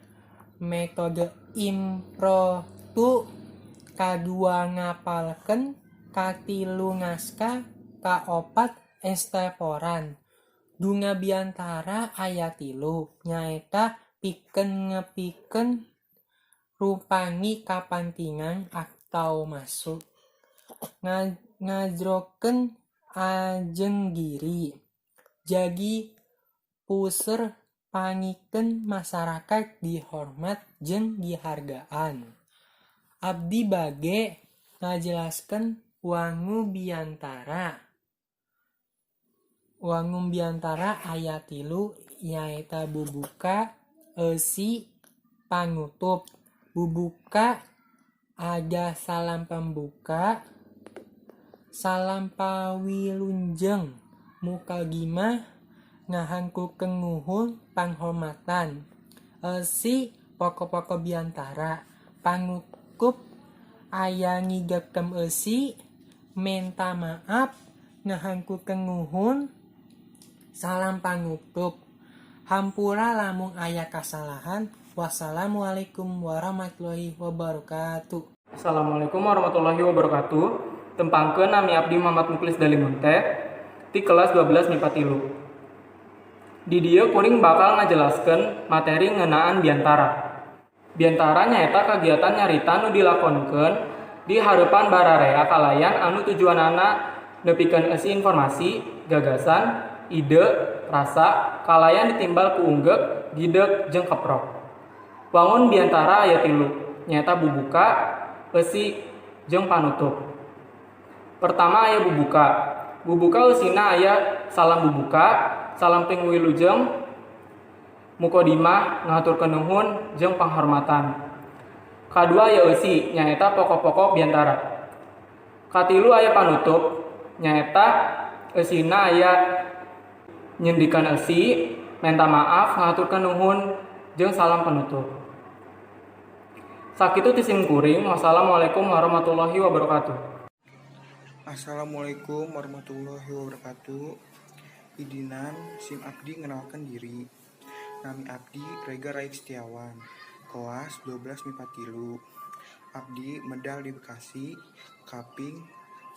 metode improtu, kadua ngapalkeun, katilu naskah, kaopat esteporan. Dunga biantara aya 3, nyaeta pikeun ngepikeun rupangi kapantingan atau masuk, ngajrokeun ajeng diri, jadi puser pangikeun masyarakat dihormat jeung dihargaan. Abdi bage ngajelaskeun wangun biantara. Wangun biantara aya 3, nyaeta bubuka, eusi, panutup. Bubuka ada salam pembuka, salam pawilunjeng, mukadimah, ngahangkukeun nuhun, panghormatan. Eusi pokok-pokok biantara. Panutup aya ngigepkeun eusi, menta maaf, ngahangkukeun nuhun, salam panutup. Hampura lamun aya kasalahan. Wassalamualaikum warahmatullahi wabarakatuh.
Assalamualaikum warahmatullahi wabarakatuh. Tempangkeun nami abdi Muhammad Muklis Dalimun teh ti kelas 12 MIPA 3. Di dieu kuring bakal ngajelaskeun materi ngeunaan biantara. Biantara nyaeta kagiatan nyarita nu dilakonkeun di hareupan bararea kalayan anu tujuanana nepikeun eusi informasi, gagasan, ide, rasa, kalayan ditimbal ku unggek, gideg, jeung keprok. Wangun biantara aya 3, nyaeta bubuka, eusi, jeung panutup. Pertama aya bubuka. Bubuka eusina aya salam bubuka, salam pingwilujeng, mukodimah, ngaturkeun nuhun, jeung panghormatan. Kadua aya eusi, nyaeta pokok-pokok biantara. Katilu aya panutup, nyaeta eusina aya nyendikeun eusi, menta maaf, ngaturkeun nuhun jeung salam penutup. Sakitu ti sim kuring. Wassalamualaikum warahmatullahi wabarakatuh.
Assalamualaikum warahmatullahi wabarakatuh. Idinan sim abdi ngenalkan diri. Nami abdi Rega Raik Setiawan, kelas 12 MIPA 3. Abdi medal di Bekasi, Kaping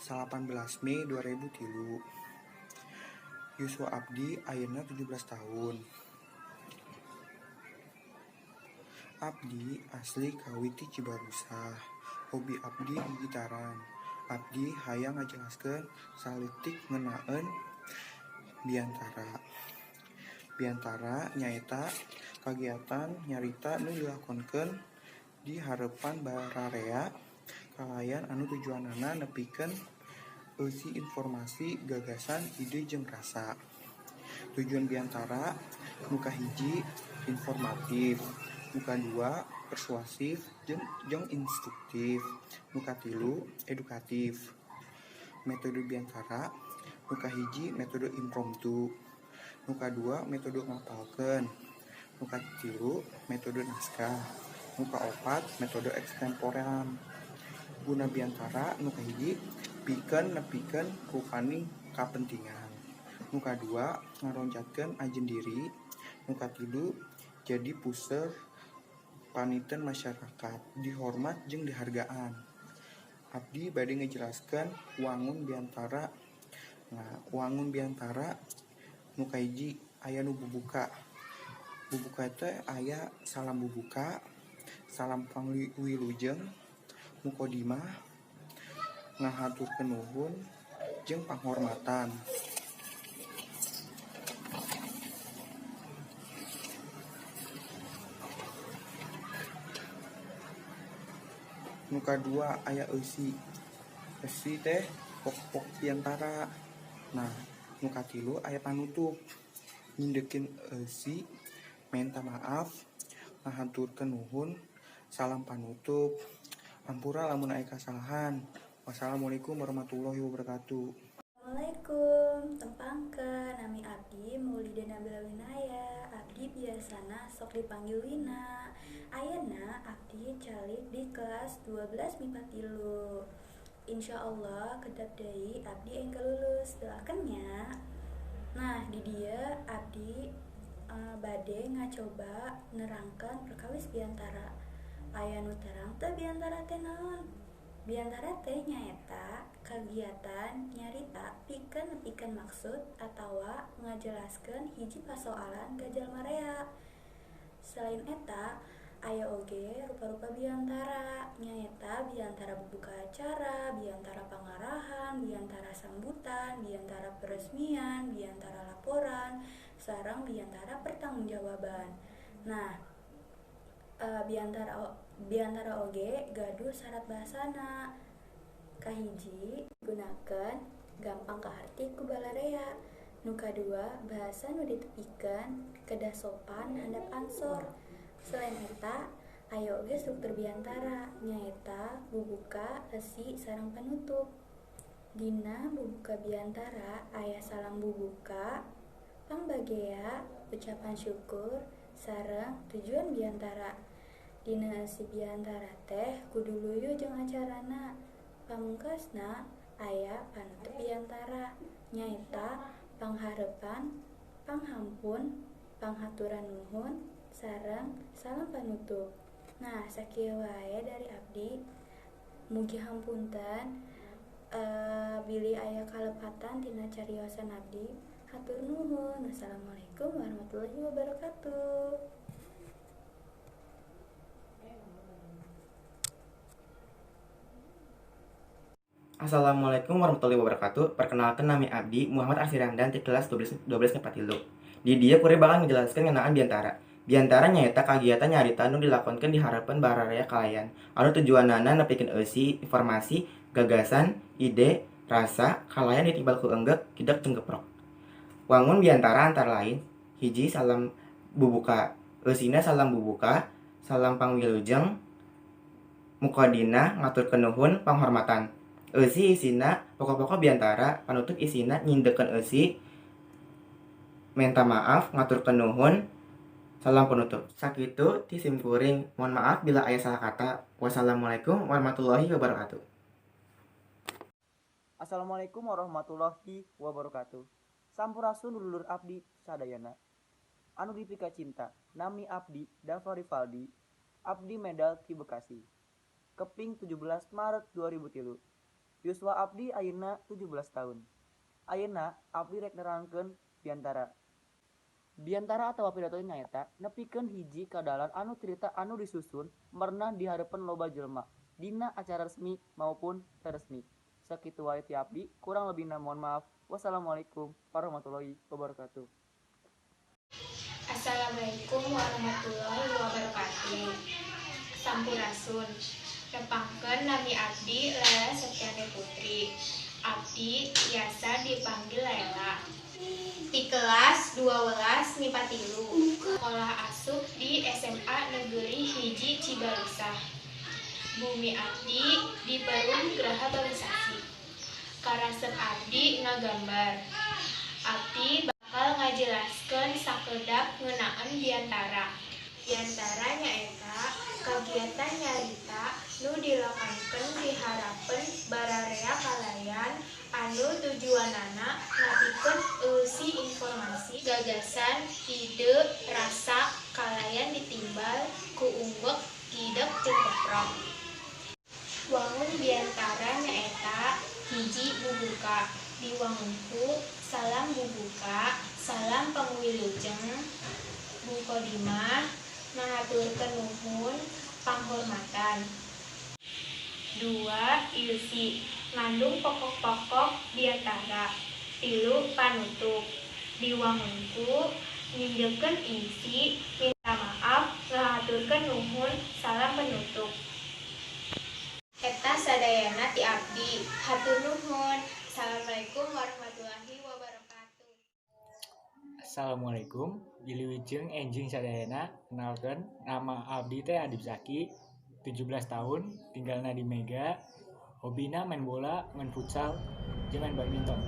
18 Mei 2003. Yuswa abdi ayeuna 17 tahun. Abdi asli Kawiti Cibarusah. Hobi abdi gitaran. Abdi hayang ngajelaskeun saletik ngeunaan biantara. Biantara nyaeta kagiatan nyarita nu dilakonkeun di hareupan bararea kalayan anu tujuanana nepikeun eusi informasi, gagasan, ide jeung rasa. Tujuan biantara nu kahiji informatif, nu kadua persuasif jeung instruktif, nu katilu edukatif. Metode biantara nu kahiji metode impromptu, nu kadua metode ngapalkeun, nu katilu metode naskah, nu kaopat metode ekstemporean. Guna biantara nu kahiji pikeun nepikeun rupaning kapentingan, nu kadua ngaronjatkeun ajen diri, nu katilu jadi puseur paniten masyarakat, dihormat jeung dihargaan. Abdi bade ngejelaskeun wangun biantara. Nah, wangun biantara nu kahiji aya nu bubuka. Bubuka teh aya salam bubuka, salam pangwilujeng, mukodimah, ngahaturkeun nuhun jeung panghormatan. Nu kadua aya eusi. Eusi teh pokok biantara. Nah, nu katilu aya panutup. Nyindekin eusi, menta maaf, ngahaturkeun nuhun, salam panutup. Ampura lamun aya kasalahan. Wassalamualaikum warahmatullahi wabarakatuh.
Assalamualaikum, tepangkeun nami abdi Maulida Nabila Winaya. Abdi biasana sok dipanggil Wina. Ayeuna abdi calik di kelas 12 MIPA 3. Insyaallah kedap deui abdi enggal lulus, doakeun nya. Nah, di dieu abdi bade ngacoba nerangkeun perkawis biantara. Aya nu terang teh biantara teh naon? Biantara teh nyaeta kagiatan nyarita pikeun maksud atawa ngajelaskeun hiji pasoalan ka jalma rea. Selain eta, aya oge rupa-rupa biantara, nyaeta biantara bubuka acara, biantara pangarahan, biantara sambutan, biantara peresmian, biantara laporan, sareng biantara pertanggungjawaban. Nah, biantara oge gaduh syarat bahasana. Kahiji gunakeun gampang kaharti ku balarea. Nu kadua bahasa nu ditepikeun kedah sopan handap ansor. Selain eta aya oge struktur biantara, nyaeta bubuka, eusi, sareng panutup. Dina bubuka biantara aya salam bubuka, pangbagea, ucapan syukur, sareng tujuan biantara. Dina eusi biantara teh kudu luyu jeung acarana. Pamungkasna aya panutup biantara, nyaeta panghareupan, panghampun, panghaturan nuhun, sareng salam panutup. Nah, sakieu wae dari abdi. Mugi hampunten bilih aya kalepatan tina cariosan abdi. Hatur nuhun. Wassalamualaikum warahmatullahi wabarakatuh.
Assalamualaikum warahmatullahi wabarakatuh. Perkenalkan nami abdi Muhammad Arsirandan di kelas 12 MIPA 3. Di dieu kuring bakal ngejelaskeun ngeunaan biantara. Biantara nyaeta kagiatan nyarita nu dilakonkeun di hareupeun bararea kalayan anu tujuanana nepikeun eusi, informasi, gagasan, ide, rasa kalayan ditibal ku enggek, kidak jeung geprok. Wangun biantara antara lain hiji salam bubuka, eusina salam bubuka, salam pangwilujeng, mukodina ngaturkeun nuhun, panghormatan. Eusi isina pokok-pokok biantara, panutup isina nyindekeun eusi, Minta maaf, ngaturkeun nuhun. Salam penutup. Sakitu ti sim kuring. Mohon maaf bila aya salah kata. Wassalamualaikum warahmatullahi wabarakatuh.
Assalamualaikum warahmatullahi wabarakatuh. Sampurasun dulur abdi sadayana. Anu dipika cinta, nami abdi Dava Rivaldi, abdi medal ti Bekasi. Keping 17 Maret 2003. Yuswa abdi ayeuna 17 tahun. Ayeuna abdi rek nerangkeun biantara. Biantara atawa pidato nyaeta nepikeun hiji kadalan anu cerita anu disusun merenah di hareupeun loba jelema dina acara resmi maupun teresmi. Sakitu wae ti abdi, kurang lebihna mohon maaf. Wassalamualaikum warahmatullahi wabarakatuh.
Assalamualaikum warahmatullahi wabarakatuh. Sampurasun. Nepangkeun nami abdi Lela Septiani Putri. Abdi biasa dipanggil Lela. Di kelas 12 MIPA 3. Sekolah asup di SMA Negeri Hiji Cibarusah. Bumi abdi di Perum Geraha Balisasi. Karasep abdi ngagambar. Abdi bakal ngajelaskeun sakedap ngeunaan biantara. Biantara nyaeta kagiatan nyarita nu dilakukan diharapkeun bararea kalayan anu tujuanana napikeun eusi informasi gagasan ide rasa kalayan ditimbal ku unggek gideg jeung keprok. Wangun biantara nyaeta hiji bubuka. Di wangunku salam bubuka, salam pangwilujeng, bukodimah, ngahaturkeun nuhun, panghormatan. 2. Ilsi, ngandung pokok-pokok biantara. 3. Panutup. Di wangunku nginjekeun isi, minta maaf, ngahaturkeun nuhun, salam penutup. Eta sadayana ti abdi, hatur nuhun. Assalamualaikum warahmatullahi wabarakatuh.
Assalamualaikum. Biliwijeng enjing sadayana, kenalkeun nama abdi teh Adib Zaki, 17 tahun, tinggalna di Mega. Hobina main bola, main futsal, jeung main badminton.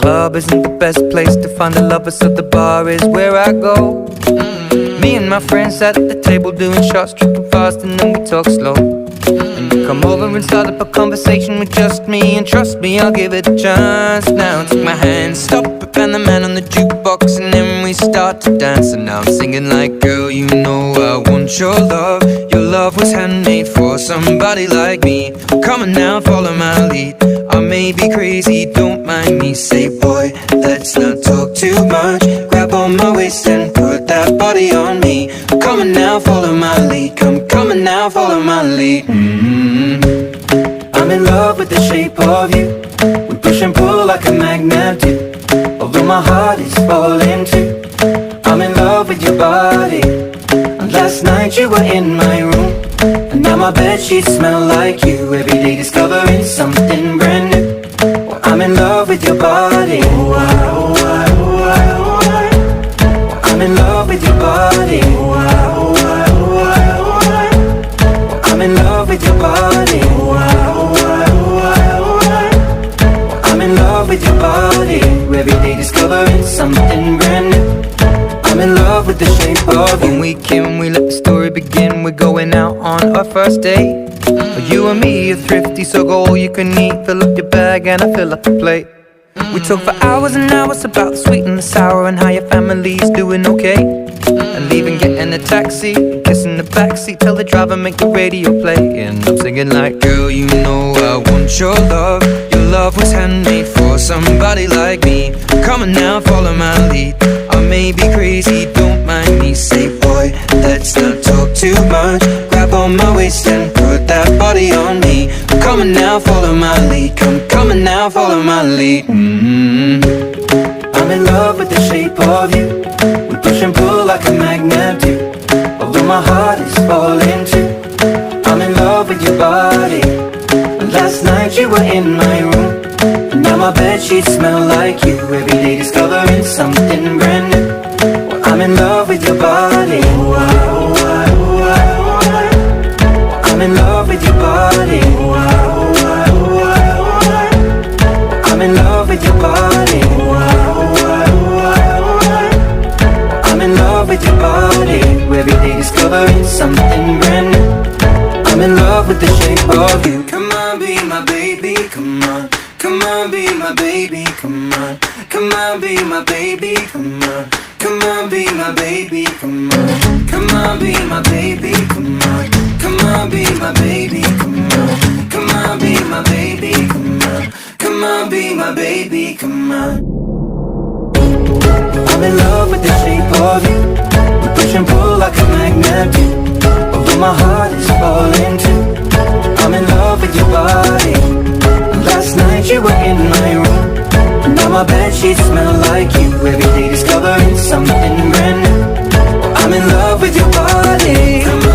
Club isn't the best place to find the lovers, so the bar is where I go. Me and my friends at the table doing shots, tripping fast, and then we talk slow. And you come over and start up a conversation with just me, and trust me, I'll give it a chance. Now take my hand, stop it, and the man on the jukebox, and then we start to dance. And now I'm singing like, girl, you know I want your love. Your love was handmade for somebody like me. Come on now, follow my lead. I may be crazy, don't mind me. Say, boy, let's not talk too much. Grab on my waist and put that body on me. Come on now, follow my lead. Come on now, follow my lead. I'm in love with the shape of you. We push and pull like a magnet do. Although my heart is falling too. I'm in love with your body. And last night you were in my room, and now my bedsheets smell like you. Every day discovering something brand new. Well, I'm in love with your body. I'm in love with your body. I'm in love with your body. I'm in love with your body. Every day discovering something brand new. I'm in love with the shape of you. When we came, we let the story begin. We're going out on our first date. You and me are thrifty, so go all you can eat. Fill up your bag and I fill up the plate. We talk for hours and hours about the sweet and the sour, and how your family's doing okay. And leaving, getting a taxi, kissing the backseat, tell the driver make the radio play. And I'm singing like, girl, you know I want your love. Your love was handmade for somebody like me. Come on now, follow my lead. I may be crazy, don't mind me. Say, boy, let's not talk too much. Grab on my waist and put that body on me. Come on now, follow my lead. Come on now, follow my lead. I'm in love with the shape of you. We push and pull like a magnet do. Although my heart is falling too. I'm in love with your body. Last night you were in my room, and now my bedsheets smell like you. Every day discovering something brand new. Well, I'm in love with your body. I'm in love with your body. I'm in love with your body. I'm in love with your body. Every day discovering something brand new. I'm in love with the shape of you. Come on, be my baby, come on. Come on, be my baby, come on. Come on, be my baby, come on. Come on, be my baby, come on. Come on, be my baby, come on. Come on, be my baby, come on. Come on, be my baby, come on. Come on, be my baby, come on. I'm in love with the shape of you. We push and pull like a magnet do. Although my heart is falling too. I'm in love with your body. Last night you were in my room. Now my bedsheets smell like you. Every day discovering something brand new. I'm in love with your body. Come